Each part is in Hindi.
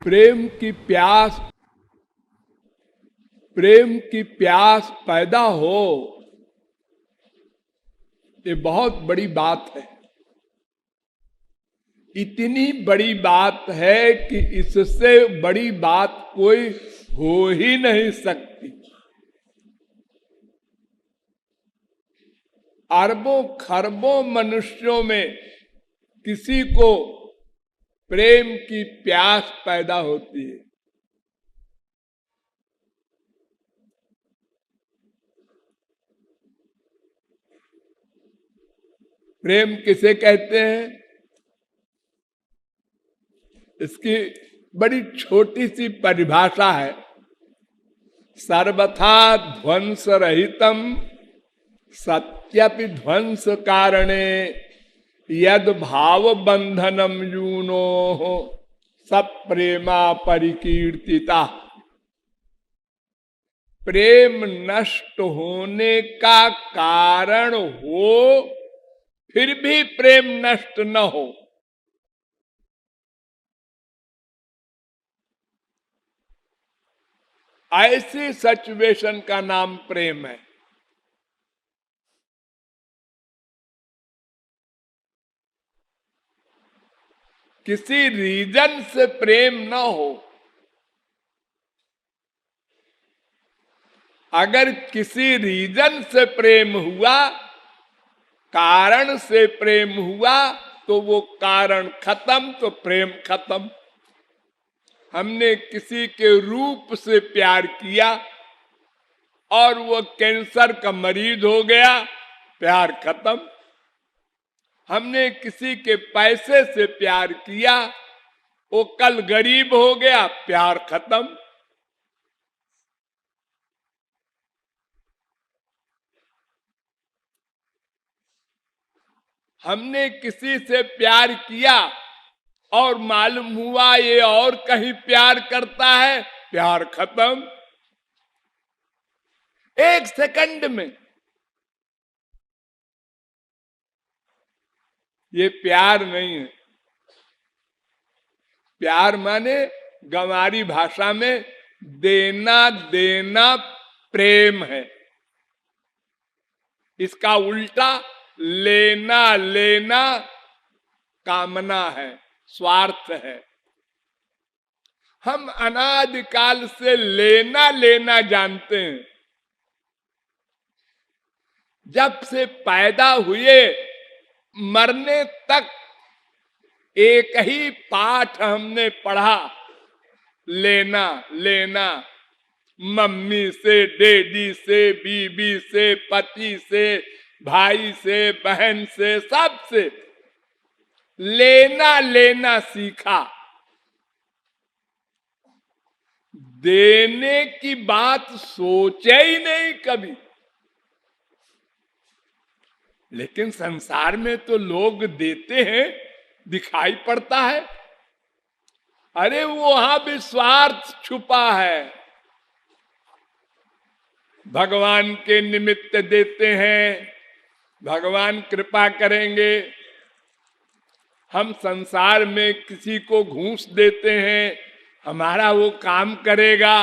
प्रेम की प्यास, प्रेम की प्यास पैदा हो, ये बहुत बड़ी बात है। इतनी बड़ी बात है कि इससे बड़ी बात कोई हो ही नहीं सकती। अरबों खरबों मनुष्यों में किसी को प्रेम की प्यास पैदा होती है। प्रेम किसे कहते हैं? इसकी बड़ी छोटी सी परिभाषा है। सर्वथा ध्वंस रहितम सत्यपि ध्वंस कारणे यद भाव बंधनम यूनो सब प्रेमा परिकीर्तिता। प्रेम नष्ट होने का कारण हो फिर भी प्रेम नष्ट न हो, ऐसी सिचुएशन का नाम प्रेम है। किसी रीजन से प्रेम न हो। अगर किसी रीजन से प्रेम हुआ, कारण से प्रेम हुआ, तो वो कारण खत्म तो प्रेम खत्म। हमने किसी के रूप से प्यार किया और वो कैंसर का मरीज हो गया, प्यार खत्म। हमने किसी के पैसे से प्यार किया, वो कल गरीब हो गया, प्यार खत्म। हमने किसी से प्यार किया और मालूम हुआ ये और कहीं प्यार करता है, प्यार खत्म। एक सेकंड में। ये प्यार नहीं है। प्यार माने गंवारी भाषा में देना देना प्रेम है। इसका उल्टा लेना लेना कामना है, स्वार्थ है। हम अनादिकाल से लेना लेना जानते हैं। जब से पैदा हुए मरने तक एक ही पाठ हमने पढ़ा, लेना लेना। मम्मी से, डैडी से, बीबी से, पति से, भाई से, बहन से, सबसे लेना लेना सीखा। देने की बात सोचे ही नहीं कभी। लेकिन संसार में तो लोग देते हैं, दिखाई पड़ता है। अरे वहां भी स्वार्थ छुपा है। भगवान के निमित्त देते हैं, भगवान कृपा करेंगे। हम संसार में किसी को घूस देते हैं, हमारा वो काम करेगा।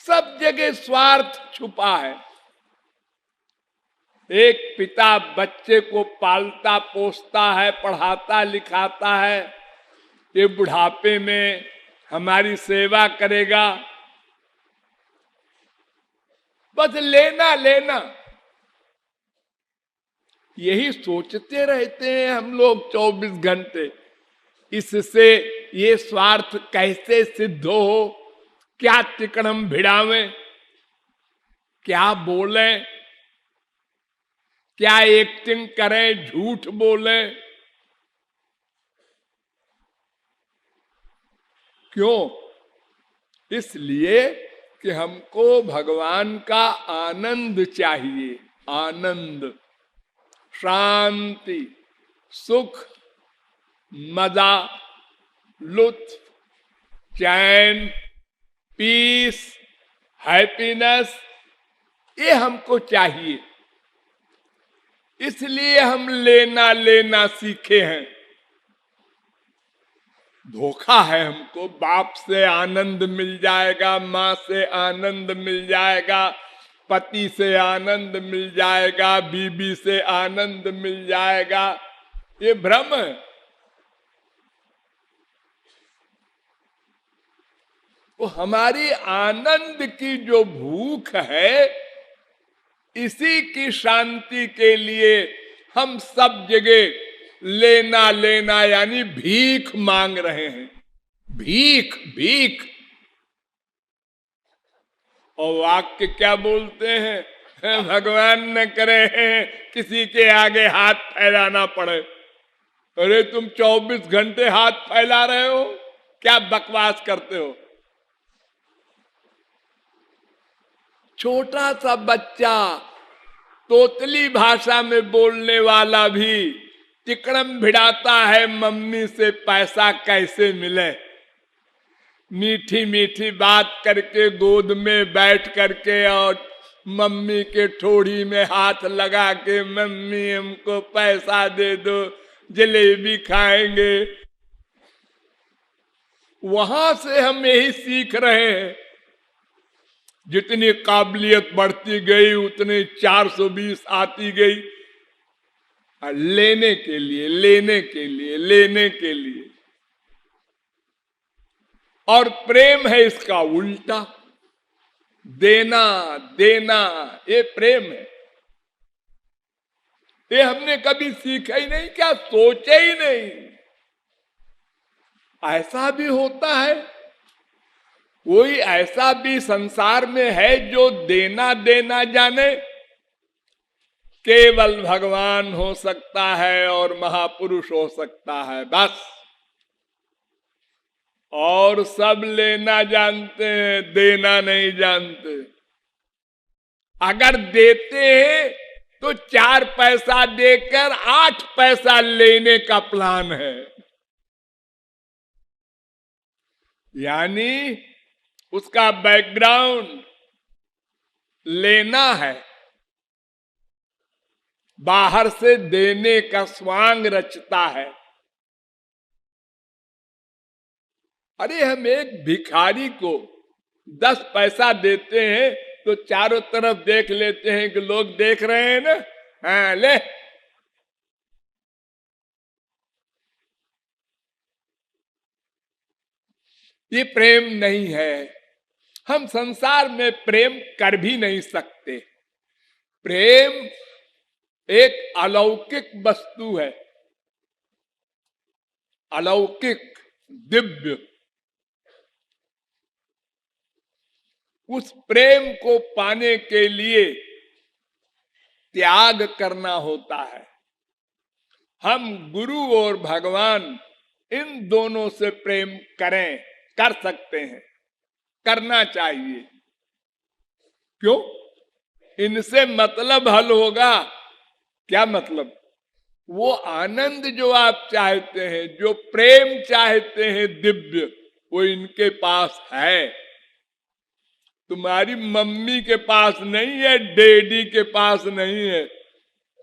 सब जगह स्वार्थ छुपा है। एक पिता बच्चे को पालता पोसता है, पढ़ाता लिखाता है, ये बुढ़ापे में हमारी सेवा करेगा। बस लेना लेना, यही सोचते रहते हैं हम लोग 24 घंटे। इससे ये स्वार्थ कैसे सिद्ध हो, क्या तिकड़म भिड़ावें, क्या बोलें, क्या एक्टिंग करें, झूठ बोलें। क्यों? इसलिए कि हमको भगवान का आनंद चाहिए। आनंद, शांति, सुख, मजा, लुत्फ, चैन, पीस, हैप्पीनेस, ये हमको चाहिए। इसलिए हम लेना लेना सीखे हैं। धोखा है हमको। बाप से आनंद मिल जाएगा, माँ से आनंद मिल जाएगा, पति से आनंद मिल जाएगा, बीबी से आनंद मिल जाएगा, ये भ्रम है। तो हमारी आनंद की जो भूख है, इसी की शांति के लिए हम सब जगह लेना लेना यानी भीख मांग रहे हैं। भीख भीख। और वाक्य क्या बोलते हैं? भगवान न करे किसी के आगे हाथ फैलाना पड़े। अरे तुम 24 घंटे हाथ फैला रहे हो, क्या बकवास करते हो? छोटा सा बच्चा तोतली भाषा में बोलने वाला भी तिकड़म भिड़ाता है मम्मी से पैसा कैसे मिले। मीठी मीठी बात करके गोद में बैठ करके और मम्मी के ठोड़ी में हाथ लगा के, मम्मी हमको पैसा दे दो, जलेबी खाएंगे। वहां से हम यही सीख रहे हैं। जितनी काबिलियत बढ़ती गई उतनी 420 आती गई, लेने के लिए लेने के लिए लेने के लिए। और प्रेम है इसका उल्टा, देना देना, ये प्रेम है। ये हमने कभी सीखा ही नहीं, क्या सोचा ही नहीं। ऐसा भी होता है, कोई ऐसा भी संसार में है जो देना देना जाने? केवल भगवान हो सकता है और महापुरुष हो सकता है, बस। और सब लेना जानते हैं, देना नहीं जानते। अगर देते हैं तो 4 पैसा देकर 8 पैसा लेने का प्लान है। यानी उसका बैकग्राउंड लेना है, बाहर से देने का स्वांग रचता है। अरे हम एक भिखारी को 10 पैसा देते हैं तो चारों तरफ देख लेते हैं कि लोग देख रहे हैं ना, हाँ ले। ये प्रेम नहीं है। हम संसार में प्रेम कर भी नहीं सकते। प्रेम एक अलौकिक वस्तु है, अलौकिक, दिव्य। उस प्रेम को पाने के लिए त्याग करना होता है। हम गुरु और भगवान इन दोनों से प्रेम करें, कर सकते हैं, करना चाहिए। क्यों? इनसे मतलब हल होगा। क्या मतलब? वो आनंद जो आप चाहते हैं, जो प्रेम चाहते हैं दिव्य, वो इनके पास है। तुम्हारी मम्मी के पास नहीं है, डैडी के पास नहीं है।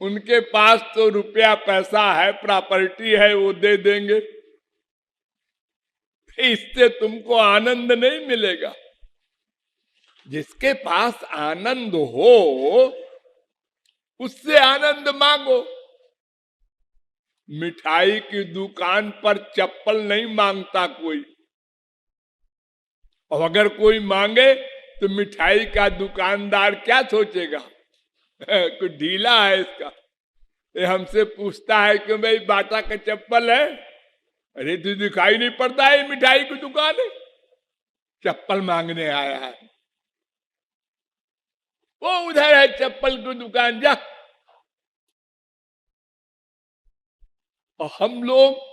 उनके पास तो रुपया पैसा है, प्रॉपर्टी है, वो दे देंगे। इससे तुमको आनंद नहीं मिलेगा। जिसके पास आनंद हो उससे आनंद मांगो। मिठाई की दुकान पर चप्पल नहीं मांगता कोई। और अगर कोई मांगे तो मिठाई का दुकानदार क्या सोचेगा? कुछ ढीला है इसका। ये हमसे पूछता है कि भाई बाटा का चप्पल है। अरे तू दिखाई नहीं पड़ता है मिठाई की दुकान है, चप्पल मांगने आया है। वो उधर है चप्पल की दुकान, जा। और हम लोग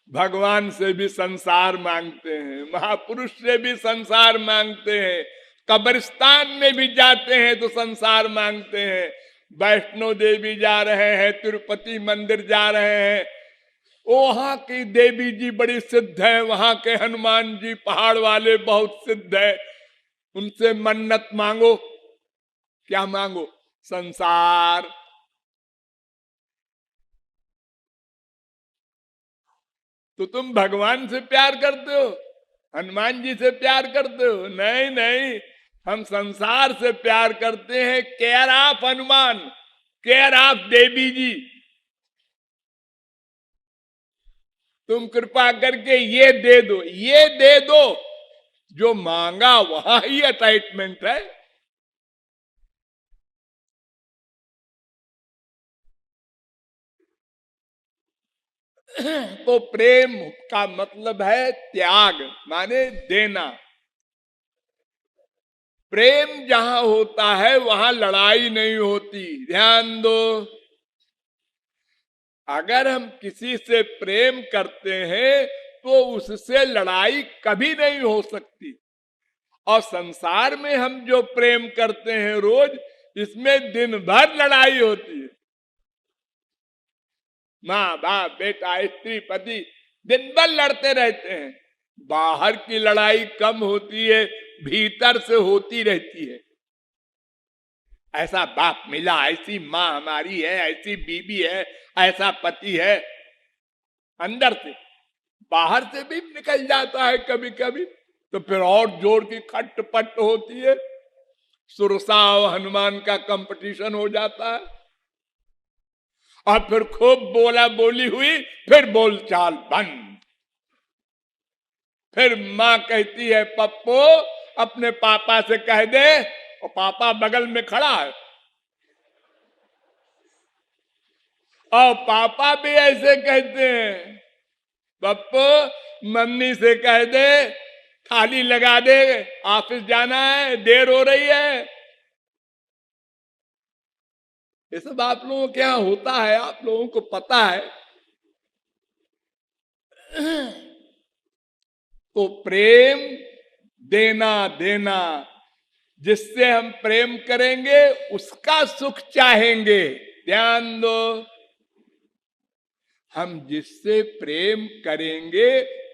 भगवान से भी संसार मांगते हैं, महापुरुष से भी संसार मांगते हैं, कब्रिस्तान में भी जाते हैं तो संसार मांगते हैं। वैष्णो देवी जा रहे हैं, तिरुपति मंदिर जा रहे हैं, वहां की देवी जी बड़ी सिद्ध है, वहां के हनुमान जी पहाड़ वाले बहुत सिद्ध है, उनसे मन्नत मांगो। क्या मांगो? संसार। तो तुम भगवान से प्यार करते हो, हनुमान जी से प्यार करते हो? नहीं नहीं, हम संसार से प्यार करते हैं। Care of Hanuman, care of Devi ji, तुम कृपा करके ये दे दो, ये दे दो। जो मांगा वहां ही अटैचमेंट है। तो प्रेम का मतलब है त्याग, माने देना। प्रेम जहां होता है वहां लड़ाई नहीं होती, ध्यान दो। अगर हम किसी से प्रेम करते हैं तो उससे लड़ाई कभी नहीं हो सकती। और संसार में हम जो प्रेम करते हैं रोज, इसमें दिन भर लड़ाई होती है। माँ बाप, बेटा, स्त्री, पति दिन भर लड़ते रहते हैं। बाहर की लड़ाई कम होती है, भीतर से होती रहती है। ऐसा बाप मिला, ऐसी माँ हमारी है, ऐसी बीबी है, ऐसा पति है। अंदर से, बाहर से भी निकल जाता है कभी कभी, तो फिर और जोर की खटपट होती है। सुरसा और हनुमान का कंपटीशन हो जाता है। और फिर खूब बोला बोली हुई, फिर बोलचाल बंद। फिर माँ कहती है पप्पो अपने पापा से कह दे, और पापा बगल में खड़ा है। और पापा भी ऐसे कहते हैं, पप्पो मम्मी से कह दे थाली लगा दे, ऑफिस जाना है, देर हो रही है। ये सब आप लोगों के यहां होता है, आप लोगों को पता है। तो प्रेम देना देना, जिससे हम प्रेम करेंगे उसका सुख चाहेंगे। ध्यान दो, हम जिससे प्रेम करेंगे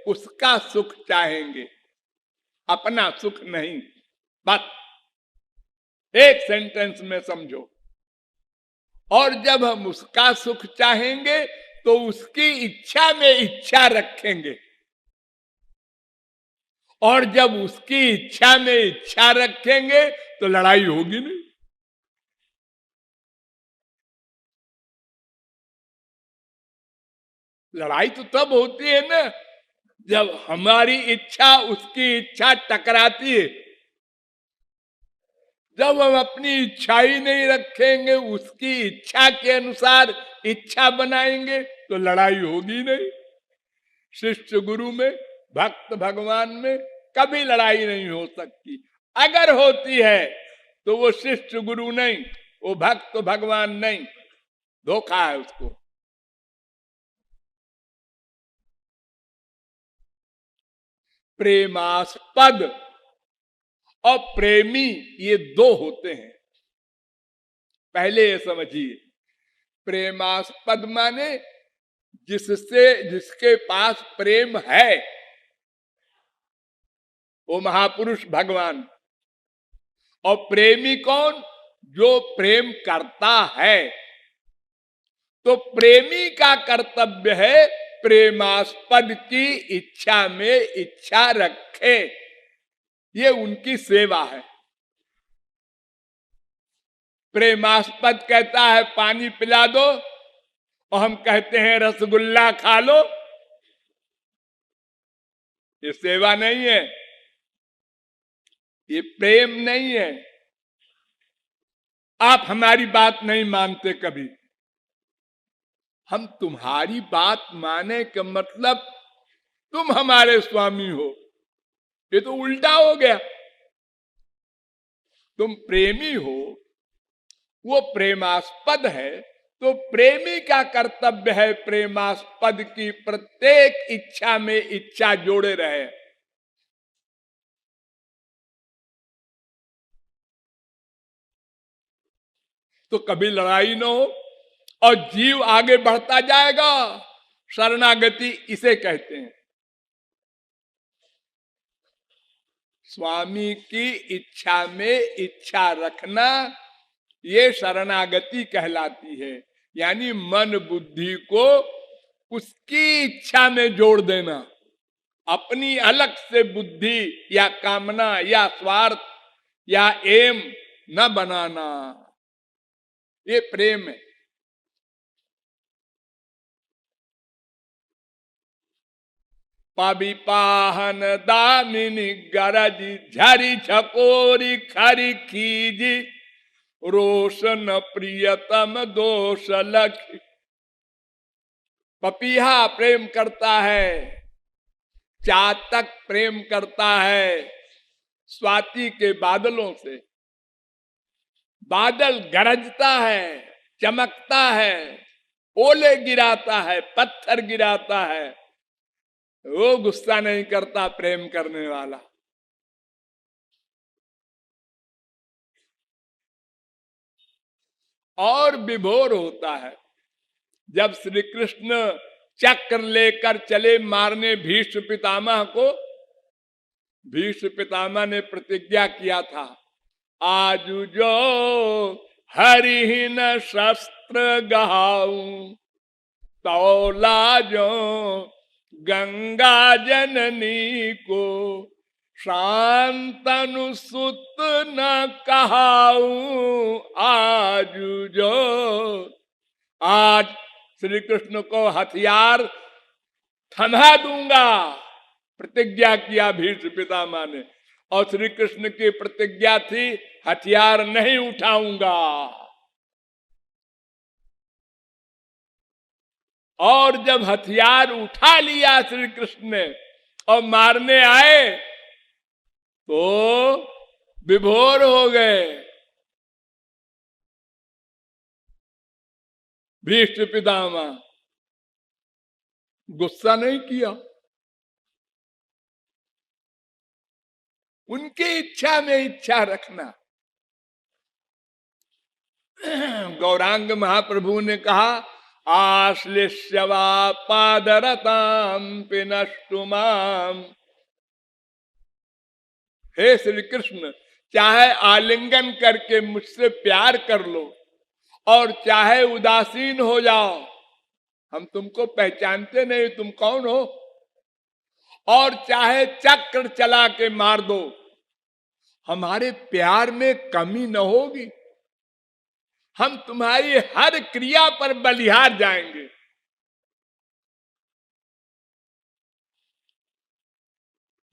उसका सुख चाहेंगे, अपना सुख नहीं। बस एक सेंटेंस में समझो। और जब हम उसका सुख चाहेंगे तो उसकी इच्छा में इच्छा रखेंगे। और जब उसकी इच्छा में इच्छा रखेंगे तो लड़ाई होगी नहीं। लड़ाई तो तब होती है ना, जब हमारी इच्छा उसकी इच्छा टकराती है। जब हम अपनी इच्छा ही नहीं रखेंगे, उसकी इच्छा के अनुसार इच्छा बनाएंगे, तो लड़ाई होगी नहीं। शिष्य गुरु में, भक्त भगवान में कभी लड़ाई नहीं हो सकती। अगर होती है तो वो शिष्य गुरु नहीं, वो भक्त भगवान नहीं, धोखा है उसको। प्रेमास्पद और प्रेमी ये दो होते हैं, पहले ये समझिए। प्रेमास्पद माने जिससे, जिसके पास प्रेम है, वो महापुरुष भगवान। और प्रेमी कौन? जो प्रेम करता है। तो प्रेमी का कर्तव्य है प्रेमास्पद की इच्छा में इच्छा रखे, ये उनकी सेवा है। प्रेमास्पद कहता है पानी पिला दो, और हम कहते हैं रसगुल्ला खा लो, ये सेवा नहीं है, ये प्रेम नहीं है। आप हमारी बात नहीं मानते कभी, हम तुम्हारी बात माने का मतलब तुम हमारे स्वामी हो, ये तो उल्टा हो गया। तुम प्रेमी हो, वो प्रेमास्पद है, तो प्रेमी का कर्तव्य है प्रेमास्पद की प्रत्येक इच्छा में इच्छा जोड़े रहे। तो कभी लड़ाई न हो और जीव आगे बढ़ता जाएगा। शरणागति इसे कहते हैं। स्वामी की इच्छा में इच्छा रखना, ये शरणागति कहलाती है। यानी मन बुद्धि को उसकी इच्छा में जोड़ देना, अपनी अलग से बुद्धि या कामना या स्वार्थ या एम न बनाना, ये प्रेम है। पाहन दामिनी गरज झरी झकोरी खरी खीजी रोशन प्रियतम दोष लखी। पपीहा प्रेम करता है, चातक प्रेम करता है स्वाति के बादलों से। बादल गरजता है, चमकता है, ओले गिराता है, पत्थर गिराता है, वो गुस्सा नहीं करता प्रेम करने वाला। और विभोर होता है जब श्री कृष्ण चक्र लेकर चले मारने भीष्म पितामह को। भीष्म पितामह ने प्रतिज्ञा किया था, आज जो हरिहीन शस्त्र गहाऊं तौला जो गंगा जननी को शांतनु सुत न कहाऊं। आज जो, आज श्री कृष्ण को हथियार थमा दूंगा, प्रतिज्ञा किया भीष्म पितामह ने। और श्री कृष्ण की प्रतिज्ञा थी, हथियार नहीं उठाऊंगा। और जब हथियार उठा लिया श्री कृष्ण ने और मारने आए तो विभोर हो गए। भीष्म पितामह गुस्सा नहीं किया, उनकी इच्छा में इच्छा रखना। गौरांग महाप्रभु ने कहा, आश्लिष्यवा पादरताम पिनष्टुमाम। हे श्री कृष्ण, चाहे आलिंगन करके मुझसे प्यार कर लो और चाहे उदासीन हो जाओ, हम तुमको पहचानते नहीं, तुम कौन हो। और चाहे चक्र चला के मार दो, हमारे प्यार में कमी न होगी। हम तुम्हारी हर क्रिया पर बलिहार जाएंगे।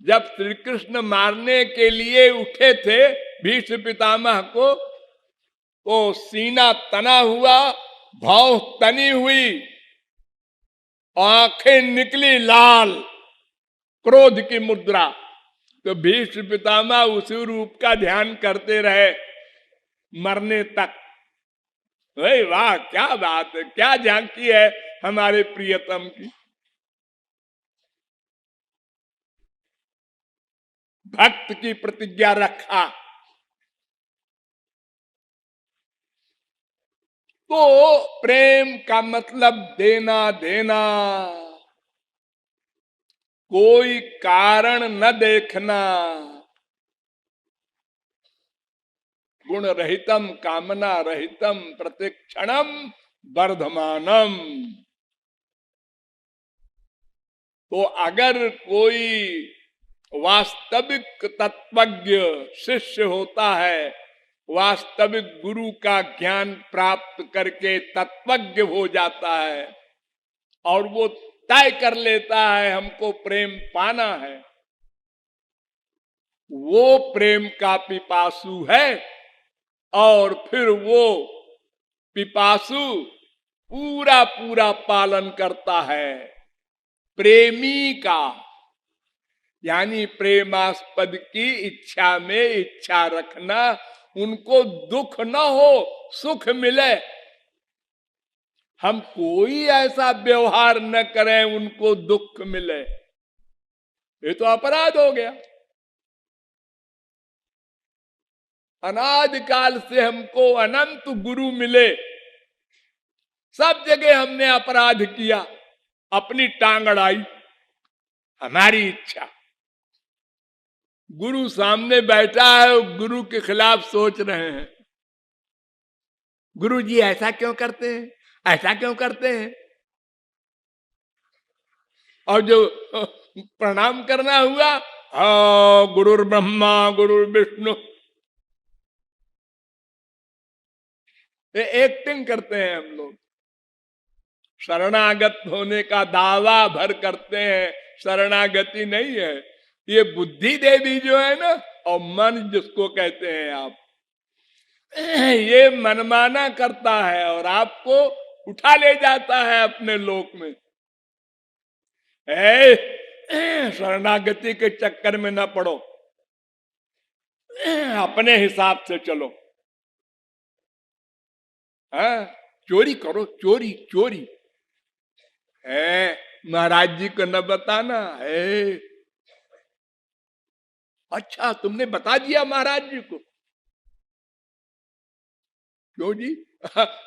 जब श्री कृष्ण मारने के लिए उठे थे भीष्म पितामह को, तो सीना तना हुआ, भौं तनी हुई, आंखें निकली लाल, क्रोध की मुद्रा। तो भीष्म पितामह उसी रूप का ध्यान करते रहे मरने तक। वाह, क्या बात है, क्या झांकी है हमारे प्रियतम की। भक्त की प्रतिज्ञा रखा तो प्रेम का मतलब देना देना, कोई कारण न देखना। गुण रहितम कामना रहितम प्रतिक्षणम वर्धमानम। तो अगर कोई वास्तविक तत्वज्ञ शिष्य होता है, वास्तविक गुरु का ज्ञान प्राप्त करके तत्वज्ञ हो जाता है और वो तय कर लेता है हमको प्रेम पाना है, वो प्रेम का पिपासु है। और फिर वो पिपासु पूरा पूरा पालन करता है प्रेमी का। यानी प्रेमास्पद की इच्छा में इच्छा रखना, उनको दुख न हो, सुख मिले। हम कोई ऐसा व्यवहार न करें उनको दुख मिले, ये तो अपराध हो गया। अनादिकाल से हमको अनंत गुरु मिले, सब जगह हमने अपराध किया, अपनी टांग अड़ाई, हमारी इच्छा। गुरु सामने बैठा है, गुरु के खिलाफ सोच रहे हैं, गुरु जी ऐसा क्यों करते हैं, ऐसा क्यों करते हैं। और जो प्रणाम करना हुआ, गुरुर ब्रह्मा गुरुर विष्णु, ये एक्टिंग करते हैं हम लोग। शरणागत होने का दावा भर करते हैं, शरणागति नहीं है। ये बुद्धि देवी जो है ना, और मन जिसको कहते हैं आप, ये मनमाना करता है और आपको उठा ले जाता है अपने लोक में। शरणागति के चक्कर में ना पड़ो, अपने हिसाब से चलो। चोरी करो, चोरी चोरी है, महाराज जी को न बताना है। अच्छा, तुमने बता दिया महाराज जी को? क्यों जी?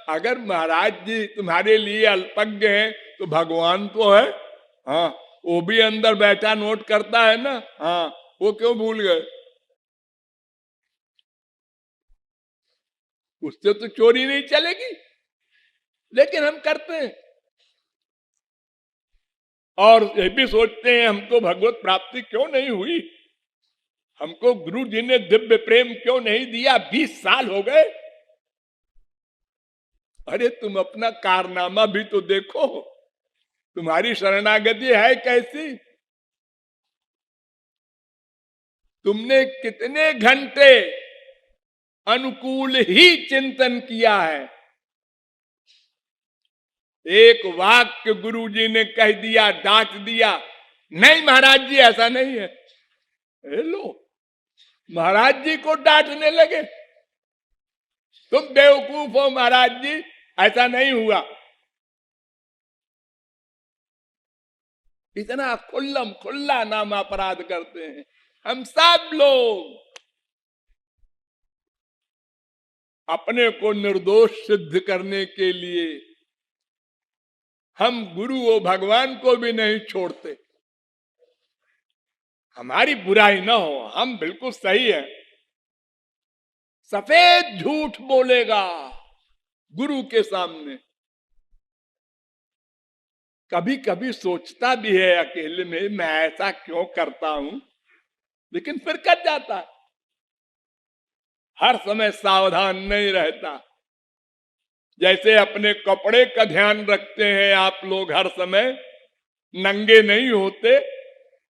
अगर महाराज जी तुम्हारे लिए अल्पज्ञ हैं तो भगवान तो है। हाँ, वो भी अंदर बैठा नोट करता है ना। हाँ, वो क्यों भूल गए? उससे तो चोरी नहीं चलेगी, लेकिन हम करते हैं और ये भी सोचते हैं हमको भगवत प्राप्ति क्यों नहीं हुई, हमको गुरु जी ने दिव्य प्रेम क्यों नहीं दिया, 20 साल हो गए। अरे तुम अपना कारनामा भी तो देखो, तुम्हारी शरणागति है कैसी? तुमने कितने घंटे अनुकूल ही चिंतन किया है। एक वाक्य गुरु जी ने कह दिया, डांट दिया, नहीं महाराज जी ऐसा नहीं है, लो महाराज जी को डांटने लगे, तुम बेवकूफ हो महाराज जी, ऐसा नहीं हुआ। इतना खुल्लम खुल्ला नाम अपराध करते हैं हम सब लोग। अपने को निर्दोष सिद्ध करने के लिए हम गुरु और भगवान को भी नहीं छोड़ते। हमारी बुराई ना हो, हम बिल्कुल सही है। सफेद झूठ बोलेगा गुरु के सामने। कभी कभी सोचता भी है अकेले में, मैं ऐसा क्यों करता हूं, लेकिन फिर कर जाता है। हर समय सावधान नहीं रहता। जैसे अपने कपड़े का ध्यान रखते हैं आप लोग, हर समय नंगे नहीं होते,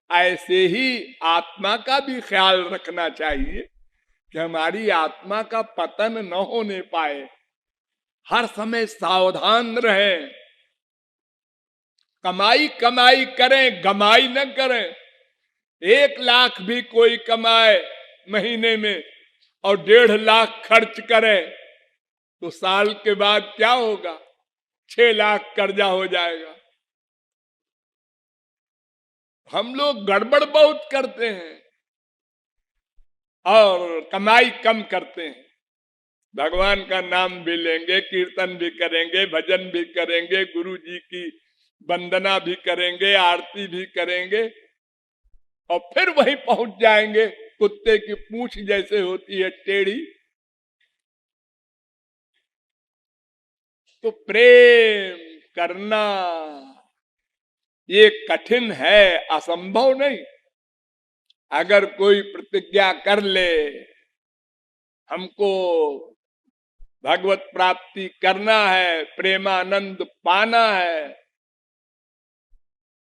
ऐसे ही आत्मा का भी ख्याल रखना चाहिए कि हमारी आत्मा का पतन न होने पाए। हर समय सावधान रहें। कमाई कमाई करें, गमाई न करें। 1 लाख भी कोई कमाए महीने में और 1.5 लाख खर्च करे तो साल के बाद क्या होगा? 6 लाख कर्जा हो जाएगा। हम लोग गड़बड़ बहुत करते हैं और कमाई कम करते हैं। भगवान का नाम भी लेंगे, कीर्तन भी करेंगे, भजन भी करेंगे, गुरु जी की वंदना भी करेंगे, आरती भी करेंगे और फिर वहीं पहुंच जाएंगे। कुत्ते की पूंछ जैसे होती है टेढ़ी, तो प्रेम करना ये कठिन है, असंभव नहीं। अगर कोई प्रतिज्ञा कर ले हमको भगवत प्राप्ति करना है, प्रेमानंद पाना है,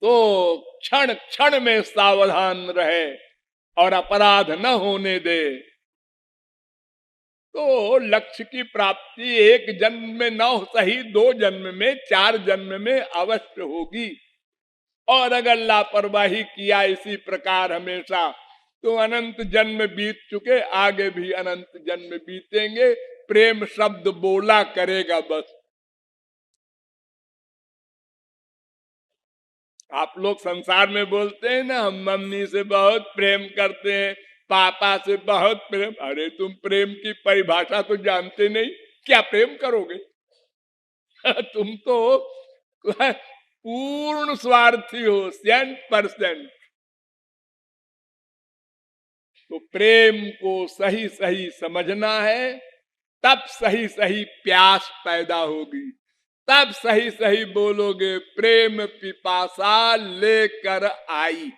तो क्षण क्षण में सावधान रहे और अपराध न होने दे, तो लक्ष्य की प्राप्ति 1 जन्म में न हो सही 2 जन्म में, 4 जन्म में अवश्य होगी। और अगर लापरवाही किया इसी प्रकार हमेशा, तो अनंत जन्म बीत चुके, आगे भी अनंत जन्म बीतेंगे। प्रेम शब्द बोला करेगा बस। आप लोग संसार में बोलते हैं ना, हम मम्मी से बहुत प्रेम करते हैं, पापा से बहुत प्रेम। अरे तुम प्रेम की परिभाषा तो जानते नहीं, क्या प्रेम करोगे? तुम तो पूर्ण स्वार्थी हो, 100%। तो प्रेम को सही सही समझना है, तब सही सही प्यास पैदा होगी। तब सही सही बोलोगे प्रेम पिपासा लेकर आई।